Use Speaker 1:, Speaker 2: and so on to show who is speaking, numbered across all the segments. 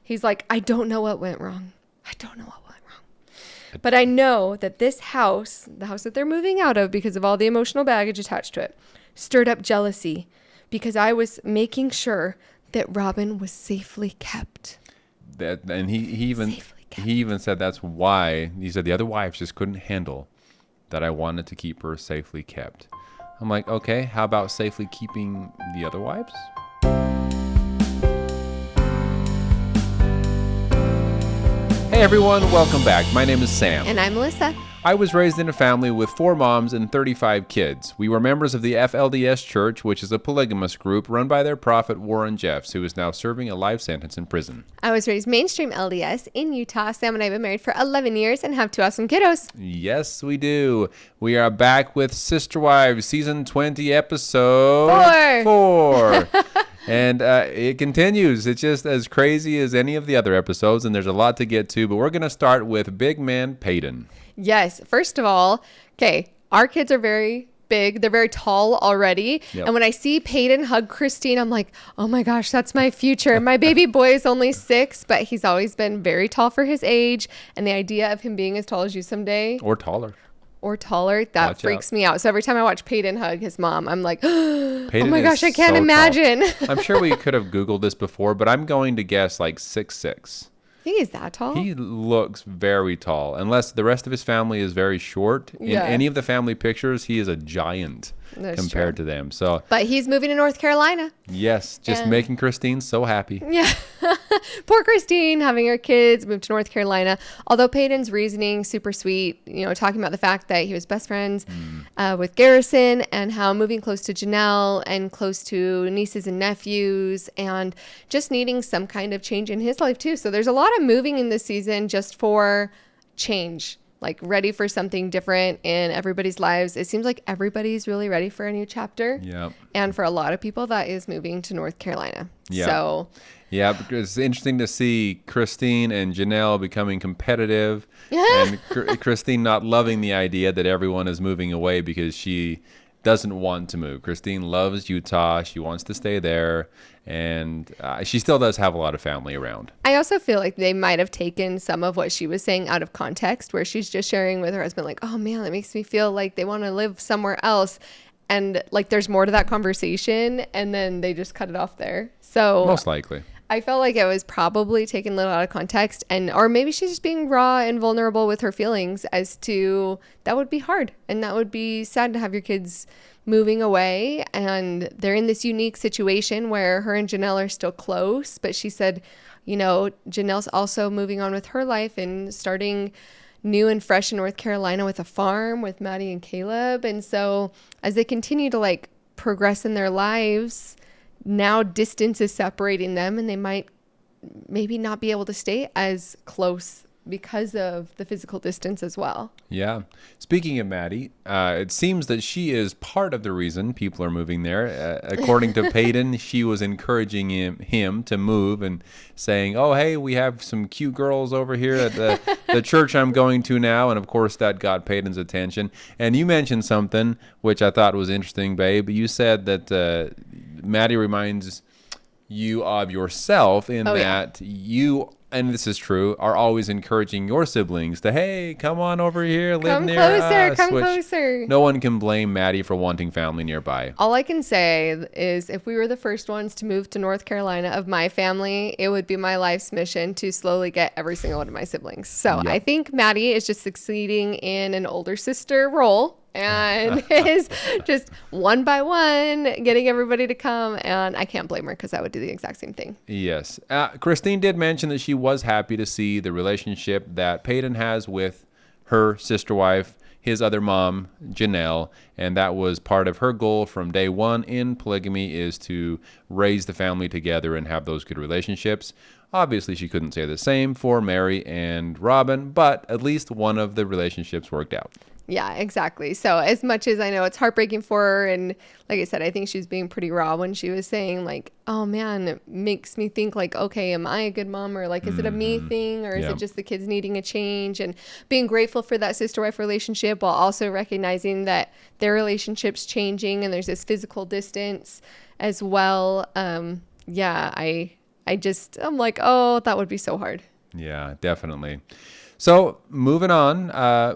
Speaker 1: He's like, I don't know what went wrong. I don't know what went wrong. But I know that this house, the house that they're moving out of because of all the emotional baggage attached to it, stirred up jealousy because I was making sure that Robyn was safely kept.
Speaker 2: And he even said that's why. He said the other wives just couldn't handle that I wanted to keep her safely kept. I'm like, okay, how about safely keeping the other wives? Hey everyone, welcome back. My name is Sam.
Speaker 1: And I'm Melissa.
Speaker 2: I was raised in a family with 4 moms and 35 kids. We were members of the FLDS Church, which is a polygamous group run by their prophet Warren Jeffs, who is now serving a life sentence in prison.
Speaker 1: I was raised mainstream LDS in Utah. Sam and I have been married for 11 years and have 2 awesome kiddos.
Speaker 2: Yes, we do. We are back with Sister Wives, Season 20, Episode 4. And it continues. It's just as crazy as any of the other episodes, and there's a lot to get to, but we're going to start with big man Paedon.
Speaker 1: Yes. First of all, okay, our kids are very big. They're very tall already. Yep. And when I see Paedon hug Christine, I'm like, oh my gosh, that's my future. My baby boy is only 6, but he's always been very tall for his age. And the idea of him being as tall as you someday.
Speaker 2: Or taller,
Speaker 1: that freaks me out. So every time I watch Paedon hug his mom, I'm like, oh my gosh, I can't imagine.
Speaker 2: I'm sure we could have Googled this before, but I'm going to guess like 6'6".
Speaker 1: I think he's that tall.
Speaker 2: He looks very tall, unless the rest of his family is very short. In any of the family pictures, he is a giant compared to them. So,
Speaker 1: but he's moving to North Carolina.
Speaker 2: Yes, just making Christine so happy.
Speaker 1: Yeah. Poor Christine having her kids move to North Carolina. Although Paedon's reasoning, super sweet, talking about the fact that he was best friends with Garrison and how moving close to Janelle and close to nieces and nephews and just needing some kind of change in his life too. So there's a lot of moving in this season just for change. Like ready for something different in everybody's lives. It seems like everybody's really ready for a new chapter.
Speaker 2: Yeah.
Speaker 1: And for a lot of people, that is moving to North Carolina.
Speaker 2: Yeah.
Speaker 1: So.
Speaker 2: Yeah, because it's interesting to see Christine and Janelle becoming competitive and Christine not loving the idea that everyone is moving away because she doesn't want to move. Christine loves Utah. She wants to stay there. And she still does have a lot of family around. I
Speaker 1: also feel like they might have taken some of what she was saying out of context, where she's just sharing with her husband, like, oh man, that makes me feel like they want to live somewhere else. And like there's more to that conversation. And then they just cut it off there. So
Speaker 2: most likely.
Speaker 1: I felt like it was probably taken a little out of context, or maybe she's just being raw and vulnerable with her feelings as to that would be hard and that would be sad to have your kids moving away. And they're in this unique situation where her and Janelle are still close, but she said, Janelle's also moving on with her life and starting new and fresh in North Carolina with a farm with Maddie and Caleb. And so as they continue to progress in their lives, now distance is separating them and they might maybe not be able to stay as close because of the physical distance as well.
Speaker 2: Yeah. Speaking of Maddie, it seems that she is part of the reason people are moving there. According to Paedon, she was encouraging him to move and saying, oh, hey, we have some cute girls over here at the church I'm going to now. And of course, that got Paedon's attention. And you mentioned something which I thought was interesting, babe. You said that Maddie reminds you of yourself in that you, and this is true, are always encouraging your siblings to, hey, come on over here, live near us.
Speaker 1: Come closer.
Speaker 2: No one can blame Maddie for wanting family nearby.
Speaker 1: All I can say is if we were the first ones to move to North Carolina of my family, it would be my life's mission to slowly get every single one of my siblings. So I think Maddie is just succeeding in an older sister role. And is just one by one getting everybody to come. And I can't blame her because I would do the exact same thing.
Speaker 2: Yes. Christine did mention that she was happy to see the relationship that Paedon has with her sister wife, his other mom, Janelle. And that was part of her goal from day one in polygamy, is to raise the family together and have those good relationships. Obviously, she couldn't say the same for Meri and Robyn, but at least one of the relationships worked out.
Speaker 1: Yeah, exactly. So as much as I know it's heartbreaking for her, and like I said, I think she was being pretty raw when she was saying like, oh man, it makes me think like, okay, am I a good mom, or like, is it a me thing, or is it just the kids needing a change? And being grateful for that sister-wife relationship while also recognizing that their relationship's changing and there's this physical distance as well. I'm like, oh, that would be so hard.
Speaker 2: Yeah, definitely. So moving on,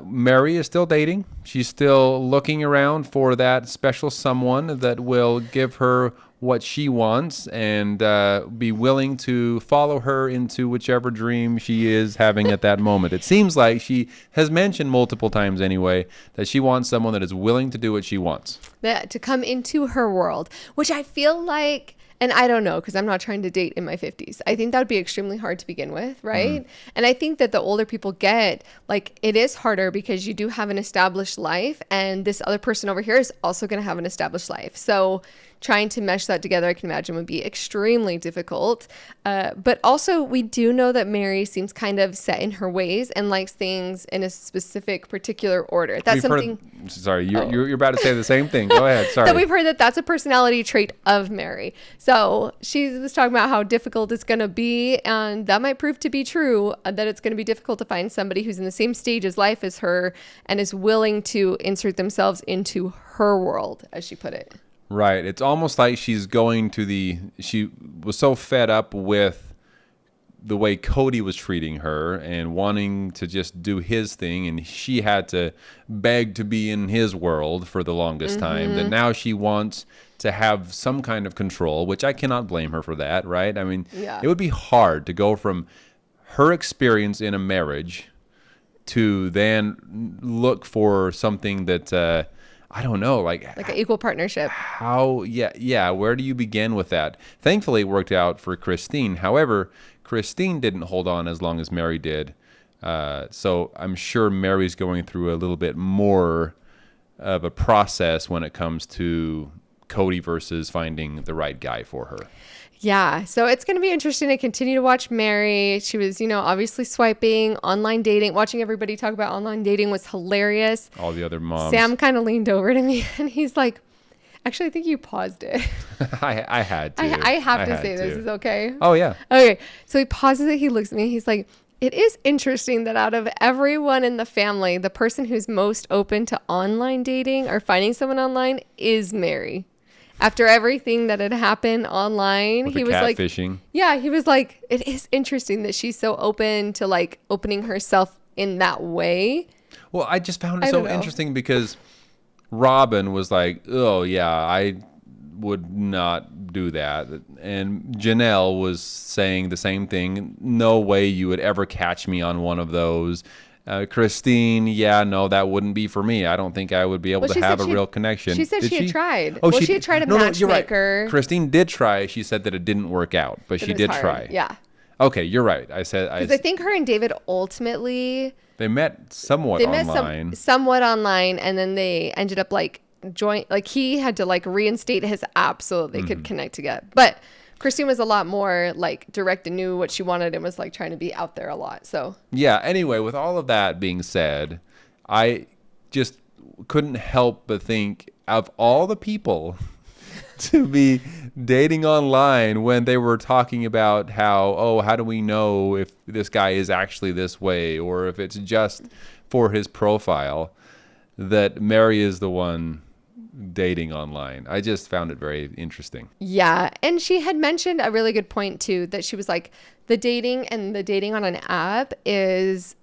Speaker 2: Meri is still dating. She's still looking around for that special someone that will give her what she wants and be willing to follow her into whichever dream she is having at that moment. It seems like she has mentioned multiple times anyway that she wants someone that is willing to do what she wants.
Speaker 1: To come into her world, which I feel like, and I don't know, because I'm not trying to date in my 50s. I think that would be extremely hard to begin with, right? And I think that the older people get, like, it is harder because you do have an established life, and this other person over here is also going to have an established life. So trying to mesh that together, I can imagine, would be extremely difficult. But also, we do know that Meri seems kind of set in her ways and likes things in a specific, particular order. That's
Speaker 2: You're about to say the same thing. Go ahead. Sorry.
Speaker 1: That we've heard that that's a personality trait of Meri. So she was talking about how difficult it's going to be, and that might prove to be true, that it's going to be difficult to find somebody who's in the same stage of life as her and is willing to insert themselves into her world, as she put it.
Speaker 2: Right. It's almost like she was so fed up with the way Kody was treating her and wanting to just do his thing, and she had to beg to be in his world for the longest time, that now she wants to have some kind of control, which I cannot blame her for that, right? I mean, It would be hard to go from her experience in a marriage to then look for something that I don't know, like
Speaker 1: an equal partnership.
Speaker 2: Where do you begin with that? Thankfully, it worked out for Christine. However, Christine didn't hold on as long as Meri did. So I'm sure Mary's going through a little bit more of a process when it comes to Kody versus finding the right guy for her.
Speaker 1: Yeah, so it's going to be interesting to continue to watch Meri. She was, obviously swiping, online dating. Watching everybody talk about online dating was hilarious.
Speaker 2: All the other moms.
Speaker 1: Sam kind of leaned over to me and he's like, actually, I think you paused it.
Speaker 2: I had to.
Speaker 1: I have to say this is okay.
Speaker 2: Oh, yeah.
Speaker 1: Okay, so he pauses it. He looks at me. He's like, it is interesting that out of everyone in the family, the person who's most open to online dating or finding someone online is Meri. After everything that had happened online,
Speaker 2: he was like, catfishing.
Speaker 1: Yeah, he was like, it is interesting that she's so open to like opening herself in that way.
Speaker 2: Well, I just found it so interesting because Robyn was like, oh yeah, I would not do that. And Janelle was saying the same thing. No way you would ever catch me on one of those. Christine, that wouldn't be for me. I don't think I would be able to have a real connection.
Speaker 1: She said she had tried.
Speaker 2: Oh,
Speaker 1: she had tried a matchmaker.
Speaker 2: Right. Christine did try. She said that it didn't work out, but she did try.
Speaker 1: Yeah.
Speaker 2: Okay, you're right. I
Speaker 1: think her and David ultimately
Speaker 2: they met somewhat online.
Speaker 1: Somewhat online, and then they ended up like joint. Like he had to like reinstate his app so that they could connect together. But Christine was a lot more like direct and knew what she wanted and was like trying to be out there a lot. So
Speaker 2: yeah. Anyway, with all of that being said, I just couldn't help but think of all the people to be dating online when they were talking about how do we know if this guy is actually this way or if it's just for his profile, that Meri is the one dating online. I just found it very interesting.
Speaker 1: Yeah. And she had mentioned a really good point too, that she was like, the dating on an app is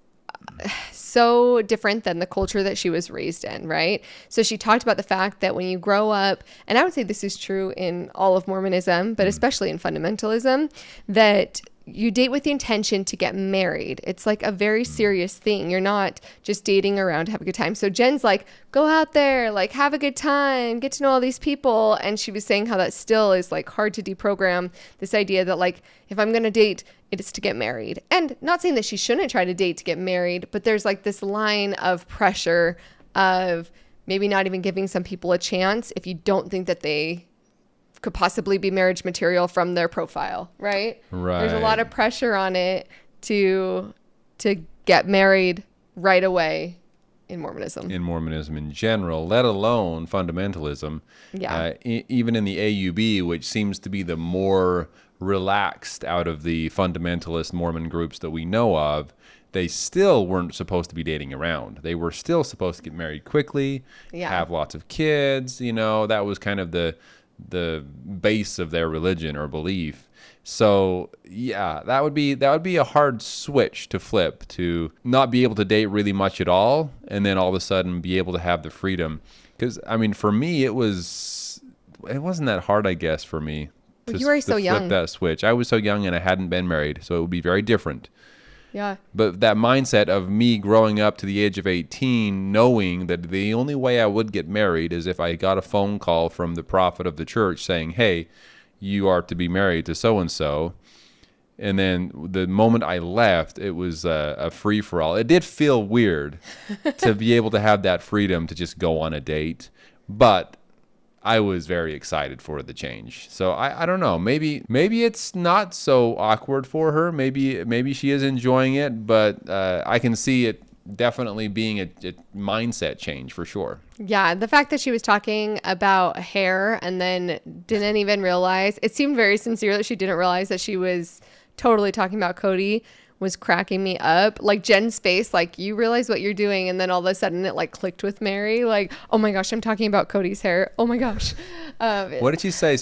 Speaker 1: so different than the culture that she was raised in, right? So she talked about the fact that when you grow up, and I would say this is true in all of Mormonism, but especially in fundamentalism, that you date with the intention to get married. It's like a very serious thing. You're not just dating around to have a good time. So Jen's like, go out there, like have a good time, get to know all these people. And she was saying how that still is like hard to deprogram this idea that like, if I'm going to date, it's to get married. And not saying that she shouldn't try to date to get married, but there's like this line of pressure of maybe not even giving some people a chance if you don't think that they could possibly be marriage material from their profile, right?
Speaker 2: Right.
Speaker 1: There's a lot of pressure on it to get married right away in Mormonism.
Speaker 2: In Mormonism in general, let alone fundamentalism.
Speaker 1: Yeah.
Speaker 2: Even in the AUB, which seems to be the more relaxed out of the fundamentalist Mormon groups that we know of, they still weren't supposed to be dating around. They were still supposed to get married quickly, have lots of kids. That was kind of the base of their religion or belief. So yeah, that would be a hard switch to flip, to not be able to date really much at all, and then all of a sudden be able to have the freedom. Because I mean, for me, it wasn't that hard, I guess, for me
Speaker 1: Well, you were so
Speaker 2: flip
Speaker 1: young.
Speaker 2: that switch. I was so young and I hadn't been married, so it would be very different.
Speaker 1: Yeah.
Speaker 2: But that mindset of me growing up to the age of 18, knowing that the only way I would get married is if I got a phone call from the prophet of the church saying, hey, you are to be married to so-and-so. And then the moment I left, it was a free-for-all. It did feel weird to be able to have that freedom to just go on a date. But I was very excited for the change. So I don't know. Maybe it's not so awkward for her. Maybe she is enjoying it, but I can see it definitely being a mindset change for sure.
Speaker 1: Yeah, the fact that she was talking about hair and then didn't even realize, it seemed very sincere that she didn't realize that she was totally talking about Kody, was cracking me up. Like Jen's face, like, you realize what you're doing, and then all of a sudden it like clicked with Meri, like, oh my gosh, I'm talking about Kody's hair. Oh my gosh.
Speaker 2: What did she say?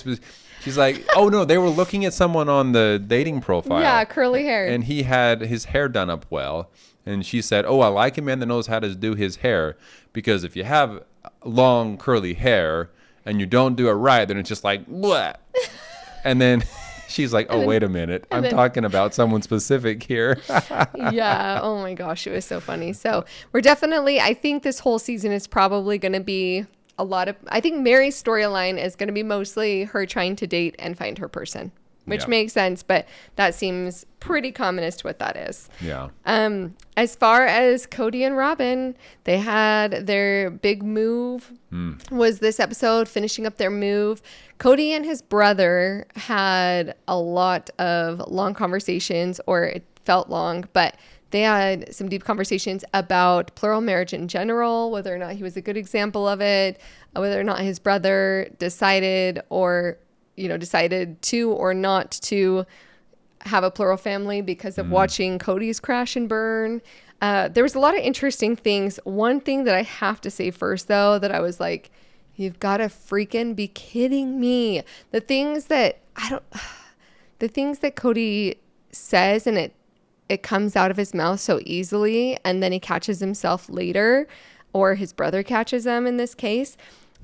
Speaker 2: She's like, oh no, they were looking at someone on the dating profile.
Speaker 1: Yeah, curly hair.
Speaker 2: And he had his hair done up well. And she said, oh, I like a man that knows how to do his hair, because if you have long curly hair and you don't do it right, then it's just like, bleh. And then she's like, oh, wait a minute. I'm talking about someone specific here.
Speaker 1: Yeah. Oh my gosh. It was so funny. So we're definitely, I think this whole season is probably going to be I think Meri's storyline is going to be mostly her trying to date and find her person, which makes sense. But that seems pretty common as to what that is.
Speaker 2: Yeah.
Speaker 1: As far as Kody and Robyn, they had their big move was this episode, finishing up their move. Kody and his brother had a lot of long conversations, or it felt long, but they had some deep conversations about plural marriage in general, whether or not he was a good example of it, whether or not his brother decided to or not to have a plural family because of watching Kody's crash and burn. There was a lot of interesting things. One thing that I have to say first, though, that I was like, you've got to freaking be kidding me. The things that Kody says, and it comes out of his mouth so easily, and then he catches himself later, or his brother catches him in this case.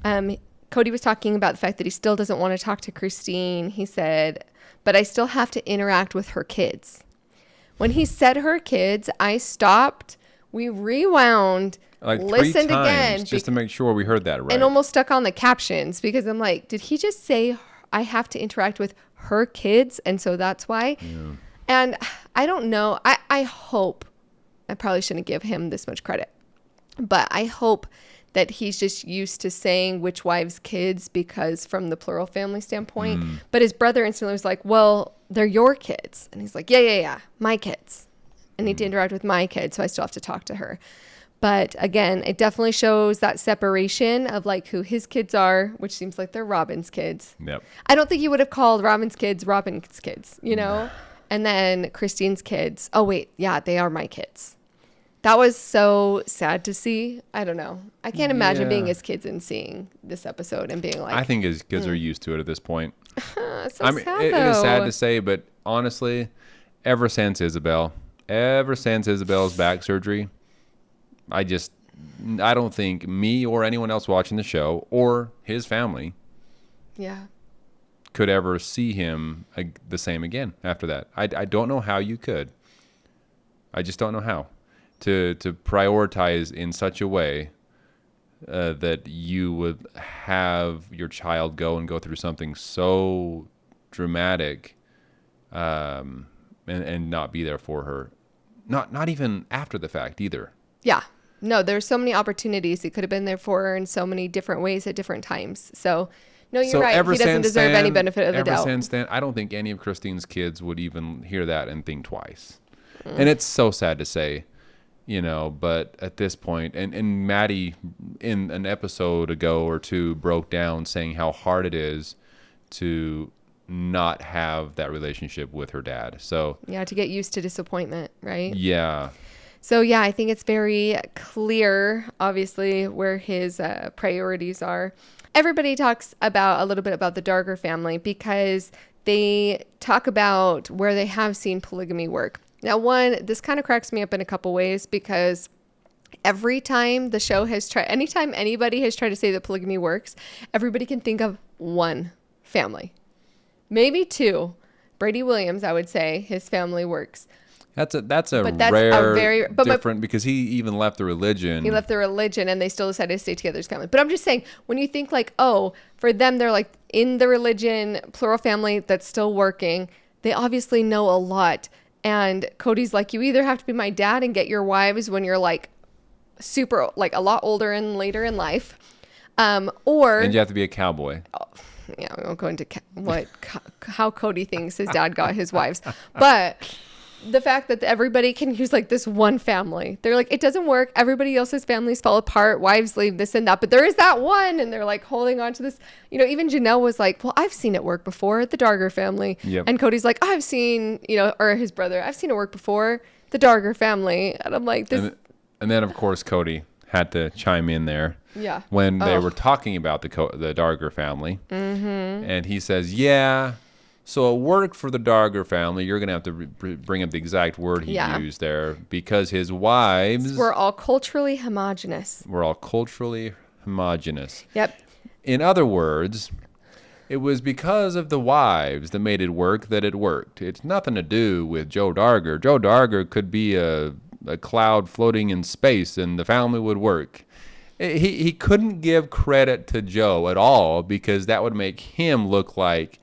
Speaker 1: Kody was talking about the fact that he still doesn't want to talk to Christine. He said, but I still have to interact with her kids. When he said her kids, I stopped, we rewound,
Speaker 2: like
Speaker 1: listened
Speaker 2: 3 times,
Speaker 1: again.
Speaker 2: just to make sure we heard that right.
Speaker 1: And almost stuck on the captions, because I'm like, did he just say I have to interact with her kids? And so that's why. Yeah. And I don't know. I hope, I probably shouldn't give him this much credit, but I hope that he's just used to saying which wife's kids, because from the plural family standpoint. But his brother instantly was like, well, they're your kids. And he's like, yeah, my kids. I need to interact with my kids, so I still have to talk to her. But again, it definitely shows that separation of like who his kids are, which seems like they're Robyn's kids.
Speaker 2: Yep.
Speaker 1: I don't think he would have called Robyn's kids Robyn's kids, you know? And then Christine's kids. Oh, wait. Yeah, they are my kids. That was so sad to see. I don't know. I can't imagine being his kids and seeing this episode and being like...
Speaker 2: I think his kids are used to it at this point.
Speaker 1: Sad,
Speaker 2: it is sad to say, but honestly, ever since Isabel's back surgery, I don't think me or anyone else watching the show or his family could ever see him the same again after that. I don't know how you could. I just don't know how to prioritize in such a way that you would have your child go through something so dramatic and not be there for her. Not even after the fact either. Yeah.
Speaker 1: No, there's so many opportunities. He could have been there for her in so many different ways at different times. So, no, you're right. He doesn't deserve any benefit of the doubt.
Speaker 2: Ever since then, I don't think any of Christine's kids would even hear that and think twice. And it's so sad to say, but at this point, and Maddie in an episode ago or two broke down saying how hard it is to not have that relationship with her dad. So
Speaker 1: yeah, to get used to disappointment, right?
Speaker 2: Yeah.
Speaker 1: So yeah, I think it's very clear, obviously, where his priorities are. Everybody talks a little bit about the Darger family, because they talk about where they have seen polygamy work. Now, one, this kind of cracks me up in a couple ways because every time the show has tried, anytime anybody has tried to say that polygamy works, everybody can think of one family, maybe two. Brady Williams, I would say, his family works.
Speaker 2: That's a
Speaker 1: But
Speaker 2: different because he even left the religion.
Speaker 1: He left the religion and they still decided to stay together as family. But I'm just saying, when you think like, oh, for them, they're like in the religion, plural family that's still working. They obviously know a lot. And Kody's like, you either have to be my dad and get your wives when you're like super, like a lot older and later in life. Or.
Speaker 2: And you have to be a cowboy.
Speaker 1: Yeah, we won't go into how Kody thinks his dad got his wives. But the fact that everybody can use like this one family, they're like, it doesn't work. Everybody else's families fall apart. Wives leave, this and that. But there is that one. And they're like holding on to this. You know, even Janelle was like, well, I've seen it work before, the Darger family.
Speaker 2: Yep.
Speaker 1: And Kody's like, I've seen, you know, or his brother, I've seen it work before, the Darger family. And I'm like, this.
Speaker 2: And then, of course, Kody had to chime in there.
Speaker 1: Yeah.
Speaker 2: When they were talking about the Darger family. Mm-hmm. And he says, yeah, so it worked for the Darger family. You're going to have to bring up the exact word he used there because his wives
Speaker 1: were all culturally homogenous. Yep.
Speaker 2: In other words, it was because of the wives that made it work that it worked. It's nothing to do with Joe Darger. Joe Darger could be a cloud floating in space and the family would work. He couldn't give credit to Joe at all because that would make him look like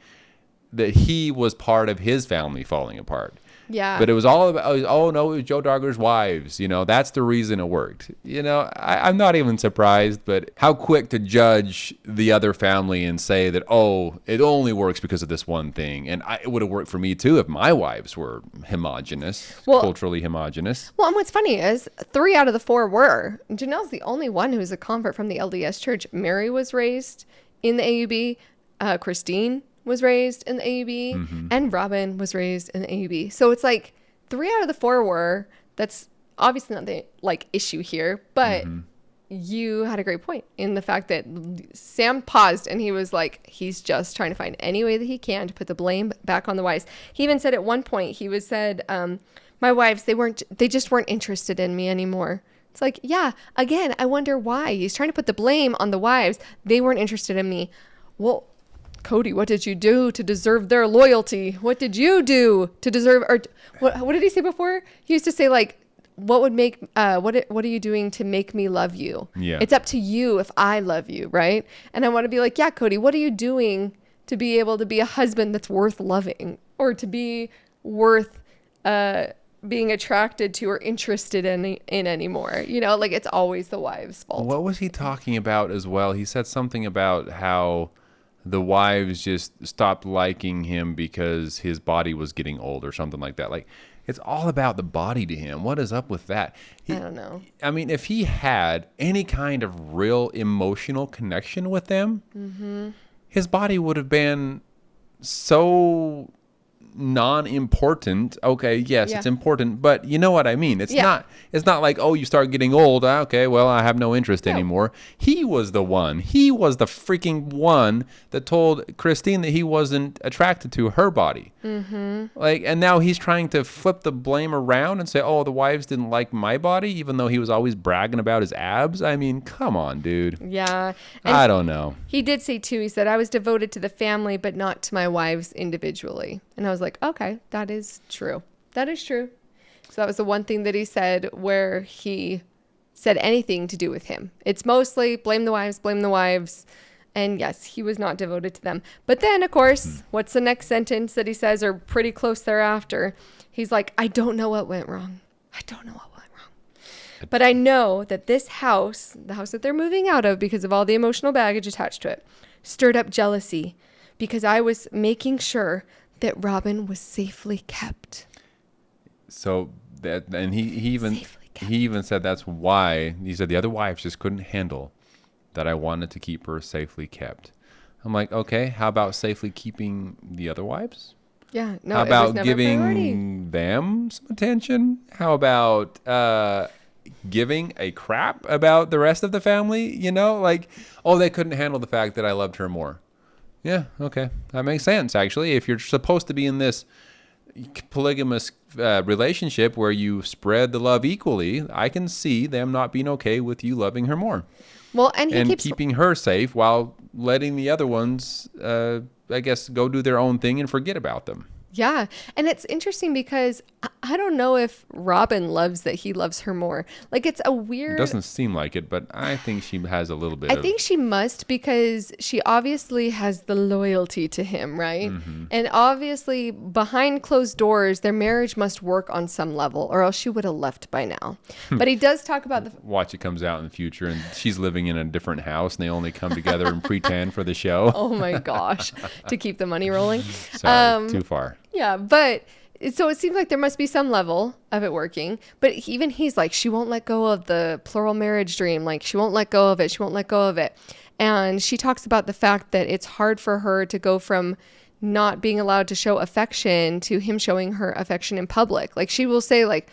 Speaker 2: that he was part of his family falling apart.
Speaker 1: Yeah.
Speaker 2: But it was all about, oh no, it was Joe Darger's wives. You know, that's the reason it worked. You know, I'm not even surprised, but how quick to judge the other family and say that, oh, it only works because of this one thing. And it would have worked for me too if my wives were culturally homogenous.
Speaker 1: Well, and what's funny is 3 out of the 4 were. Janelle's the only one who's a convert from the LDS church. Meri was raised in the AUB. Christine was raised in the AUB, mm-hmm. and Robyn was raised in the AUB. So it's like 3 out of the 4 were. That's obviously not the like issue here, but mm-hmm. you had a great point in the fact that Sam paused and he was like, he's just trying to find any way that he can to put the blame back on the wives. He even said at one point, said, my wives, they just weren't interested in me anymore. It's like, yeah, again, I wonder why. He's trying to put the blame on the wives. They weren't interested in me. Well, Kody, what did you do to deserve their loyalty? What did you do to deserve, or what did he say before? He used to say like, what would make, what are you doing to make me love you?
Speaker 2: Yeah.
Speaker 1: It's up to you if I love you, right? And I want to be like, yeah, Kody, what are you doing to be able to be a husband that's worth loving or to be worth being attracted to or interested in anymore? You know, like it's always the wife's fault.
Speaker 2: What was he talking about as well? He said something about how the wives just stopped liking him because his body was getting old or something like that. Like, it's all about the body to him. What is up with that?
Speaker 1: I don't know.
Speaker 2: I mean, if he had any kind of real emotional connection with them, mm-hmm. his body would have been so non-important. Okay, yes, yeah. It's important, but you know what I mean. It's not like, oh, you start getting old. Okay, well, I have no interest anymore. He was the freaking one that told Christine that he wasn't attracted to her body. Mm-hmm. Like, and now he's trying to flip the blame around and say, oh, the wives didn't like my body, even though he was always bragging about his abs. I mean, come on, dude.
Speaker 1: Yeah.
Speaker 2: And I don't know.
Speaker 1: He did say too, he said, I was devoted to the family, but not to my wives individually. And I was like, okay, that is true. That is true. So that was the one thing that he said where he said anything to do with him. It's mostly blame the wives. And yes, he was not devoted to them. But then, of course, what's the next sentence that he says, or pretty close thereafter? He's like, I don't know what went wrong. But I know that this house, the house that they're moving out of because of all the emotional baggage attached to it, stirred up jealousy because I was making sure that Robyn was safely kept.
Speaker 2: So that, and he even said that's why he said the other wives just couldn't handle that I wanted to keep her safely kept. I'm like, okay, how about safely keeping the other wives?
Speaker 1: Yeah, no.
Speaker 2: How about giving them some attention? How about giving a crap about the rest of the family? You know, like, oh, they couldn't handle the fact that I loved her more. Yeah, okay. That makes sense, actually. If you're supposed to be in this polygamous relationship where you spread the love equally, I can see them not being okay with you loving her more
Speaker 1: Well, and he
Speaker 2: and
Speaker 1: keeps
Speaker 2: keeping her safe while letting the other ones, I guess, go do their own thing and forget about them.
Speaker 1: Yeah. And it's interesting because I don't know if Robyn loves that he loves her more. Like, it's a
Speaker 2: It
Speaker 1: weird.
Speaker 2: doesn't seem like it, but I think she has a little bit
Speaker 1: I
Speaker 2: of.
Speaker 1: think she must, because she obviously has the loyalty to him, right?
Speaker 2: Mm-hmm.
Speaker 1: And obviously, behind closed doors, their marriage must work on some level, or else she would have left by now. But he does talk about the.
Speaker 2: Watch it comes out in the future, and she's living in a different house, and they only come together and pretend for the show.
Speaker 1: Oh my gosh, to keep the money rolling.
Speaker 2: Sorry, too far.
Speaker 1: Yeah, but so it seems like there must be some level of it working. But even he's like, she won't let go of the plural marriage dream. Like, she won't let go of it. She won't let go of it. And she talks about the fact that it's hard for her to go from not being allowed to show affection to him showing her affection in public. Like, she will say, like,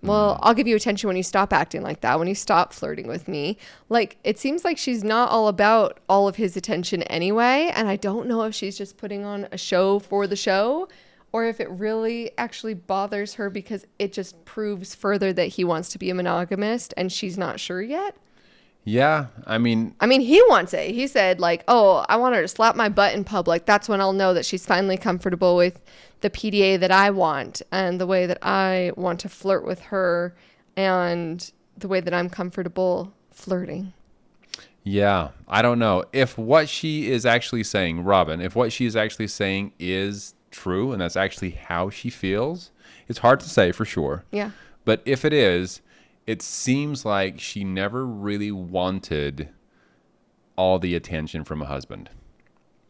Speaker 1: well, I'll give you attention when you stop acting like that, when you stop flirting with me. Like, it seems like she's not all about all of his attention anyway. And I don't know if she's just putting on a show for the show, or if it really actually bothers her because it just proves further that he wants to be a monogamist and she's not sure yet.
Speaker 2: Yeah, I mean,
Speaker 1: He wants it. He said, like, oh, I want her to slap my butt in public. That's when I'll know that she's finally comfortable with the PDA that I want and the way that I want to flirt with her and the way that I'm comfortable flirting.
Speaker 2: yeah, I don't know. If what she is actually saying, Robyn, if what she is actually saying is true and that's actually how she feels, it's hard to say for sure.
Speaker 1: Yeah.
Speaker 2: But if it is, it seems like she never really wanted all the attention from a husband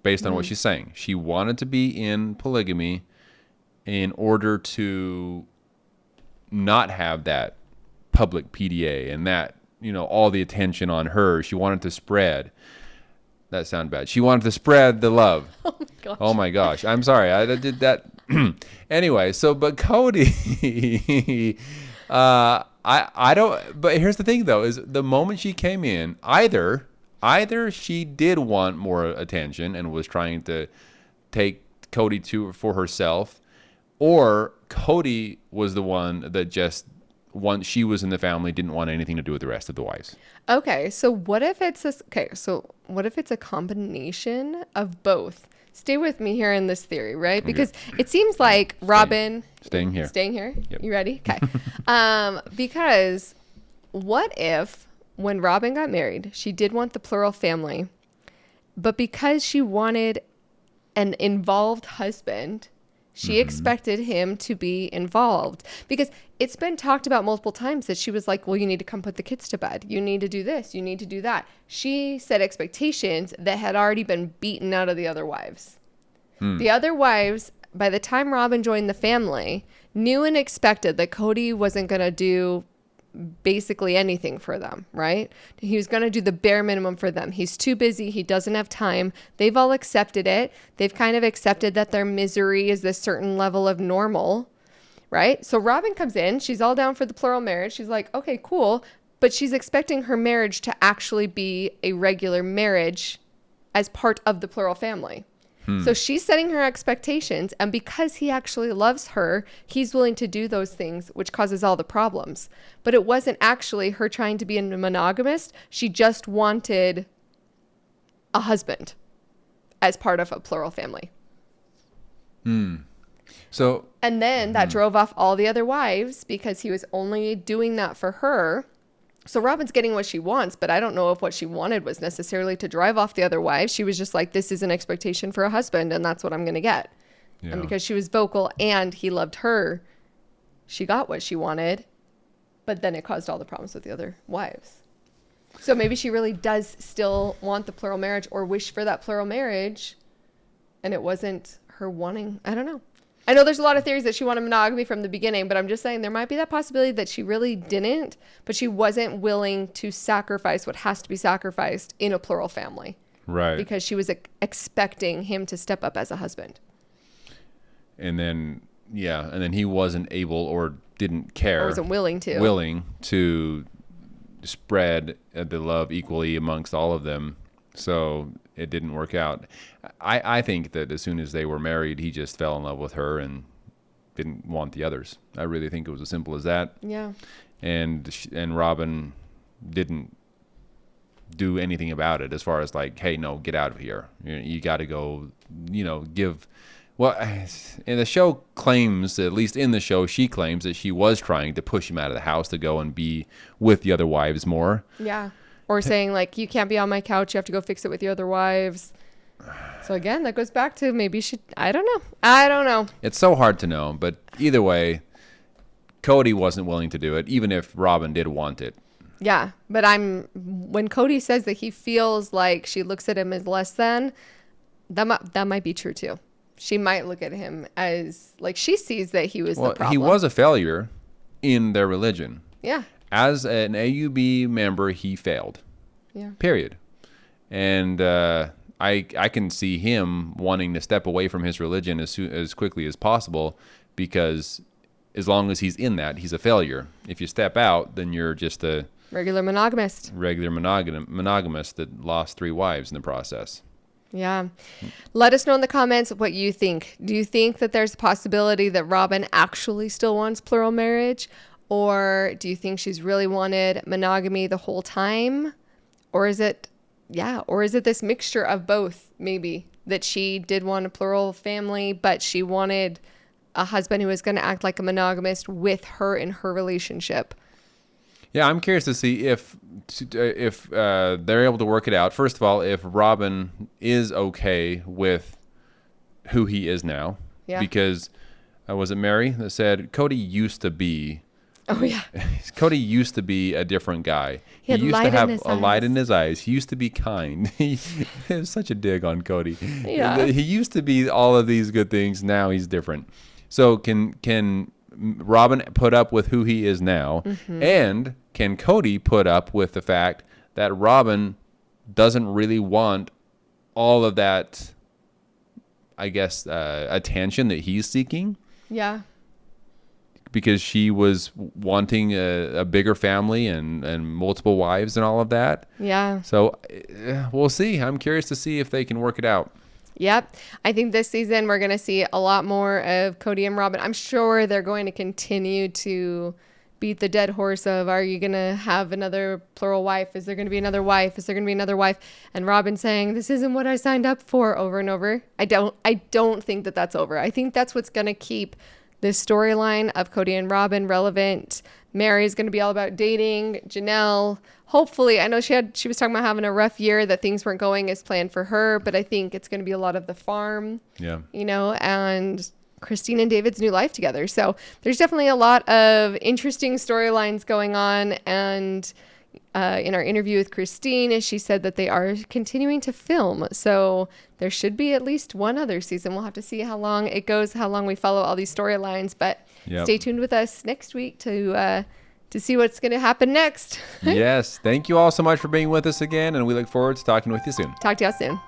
Speaker 2: based on what she's saying. She wanted to be in polygamy in order to not have that public PDA and that, all the attention on her. She wanted to spread. That sounded bad. She wanted to spread the love.
Speaker 1: Oh my gosh.
Speaker 2: Oh my gosh. I'm sorry. I did that. Anyway, but Kody, I don't, but here's the thing though, is the moment she came in, either she did want more attention and was trying to take Kody for herself, or Kody was the one that just, once she was in the family, didn't want anything to do with the rest of the wives.
Speaker 1: Okay, so what if it's a combination of both? Stay with me here in this theory, right? Because it seems like Robyn
Speaker 2: Staying here. Yep.
Speaker 1: You ready? Okay. Because what if when Robyn got married, she did want the plural family, but because she wanted an involved husband, she expected him to be involved, because it's been talked about multiple times that she was like, well, you need to come put the kids to bed. You need to do this. You need to do that. She set expectations that had already been beaten out of the other wives. The other wives, by the time Robyn joined the family, knew and expected that Kody wasn't going to do basically anything for them, right? He was going to do the bare minimum for them. He's too busy. He doesn't have time. They've all accepted it. They've kind of accepted that their misery is this certain level of normal, right? So Robyn comes in. She's all down for the plural marriage. She's like, okay, cool. But she's expecting her marriage to actually be a regular marriage as part of the plural family. So she's setting her expectations, and because he actually loves her, he's willing to do those things, which causes all the problems. But it wasn't actually her trying to be a monogamist. She just wanted a husband as part of a plural family.
Speaker 2: So,
Speaker 1: and then that drove off all the other wives because he was only doing that for her. So Robyn's getting what she wants, but I don't know if what she wanted was necessarily to drive off the other wives. She was just like, this is an expectation for a husband, and that's what I'm going to get. Yeah. And because she was vocal and he loved her, she got what she wanted, but then it caused all the problems with the other wives. So maybe she really does still want the plural marriage or wish for that plural marriage, and it wasn't her wanting. I don't know. I know there's a lot of theories that she wanted monogamy from the beginning, but I'm just saying there might be that possibility that she really didn't, but she wasn't willing to sacrifice what has to be sacrificed in a plural family.
Speaker 2: Right.
Speaker 1: Because she was expecting him to step up as a husband.
Speaker 2: And then he wasn't able or didn't care.
Speaker 1: Or wasn't willing to
Speaker 2: spread the love equally amongst all of them. So it didn't work out. I think that as soon as they were married, he just fell in love with her and didn't want the others. I really think it was as simple as that.
Speaker 1: Yeah.
Speaker 2: And Robyn didn't do anything about it as far as like, hey, no, get out of here. You got to go, give. Well, and the show claims, at least in the show, she claims that she was trying to push him out of the house to go and be with the other wives more.
Speaker 1: Yeah. Or saying like, you can't be on my couch. You have to go fix it with your other wives. So again, that goes back to maybe I don't know.
Speaker 2: It's so hard to know, but either way, Kody wasn't willing to do it, even if Robyn did want it.
Speaker 1: Yeah, but when Kody says that he feels like she looks at him as less than, that might be true too. She might look at him as like she sees that he was the problem.
Speaker 2: He was a failure in their religion.
Speaker 1: Yeah.
Speaker 2: As an AUB member, he failed.
Speaker 1: Yeah.
Speaker 2: Period. And I can see him wanting to step away from his religion as quickly as possible, because as long as he's in that, he's a failure. If you step out, then you're just a
Speaker 1: regular monogamist.
Speaker 2: Monogamist that lost 3 wives in the process.
Speaker 1: Yeah. Let us know in the comments what you think. Do you think that there's a possibility that Robyn actually still wants plural marriage? Or do you think she's really wanted monogamy the whole time? Or is it this mixture of both, maybe, that she did want a plural family, but she wanted a husband who was going to act like a monogamist with her in her relationship?
Speaker 2: Yeah, I'm curious to see if they're able to work it out. First of all, if Robyn is okay with who he is now. Yeah. Because was it Meri that said Kody used to be...
Speaker 1: Oh, yeah.
Speaker 2: Kody used to be a different guy. He used to have a light in his eyes. He used to be kind. It was such a dig on Kody.
Speaker 1: Yeah.
Speaker 2: He used to be all of these good things. Now he's different. So can Robyn put up with who he is now? Mm-hmm. And can Kody put up with the fact that Robyn doesn't really want all of that, I guess, attention that he's seeking?
Speaker 1: Yeah.
Speaker 2: Because she was wanting a bigger family and multiple wives and all of that.
Speaker 1: Yeah.
Speaker 2: So we'll see. I'm curious to see if they can work it out.
Speaker 1: Yep. I think this season we're going to see a lot more of Kody and Robyn. I'm sure they're going to continue to beat the dead horse of, are you going to have another plural wife? Is there going to be another wife? Is there going to be another wife? And Robyn saying, this isn't what I signed up for, over and over. I don't think that that's over. I think that's what's going to keep this storyline of Kody and Robyn relevant. Meri is going to be all about dating. Janelle, hopefully, I know she was talking about having a rough year, that things weren't going as planned for her, but I think it's going to be a lot of the farm. Yeah. And Christine and David's new life together. So there's definitely a lot of interesting storylines going on. And in our interview with Christine, she said that they are continuing to film. So there should be at least one other season. We'll have to see how long it goes, how long we follow all these storylines. But Stay tuned with us next week to see what's going to happen next.
Speaker 2: Yes. Thank you all so much for being with us again. And we look forward to talking with you soon.
Speaker 1: Talk to y'all soon.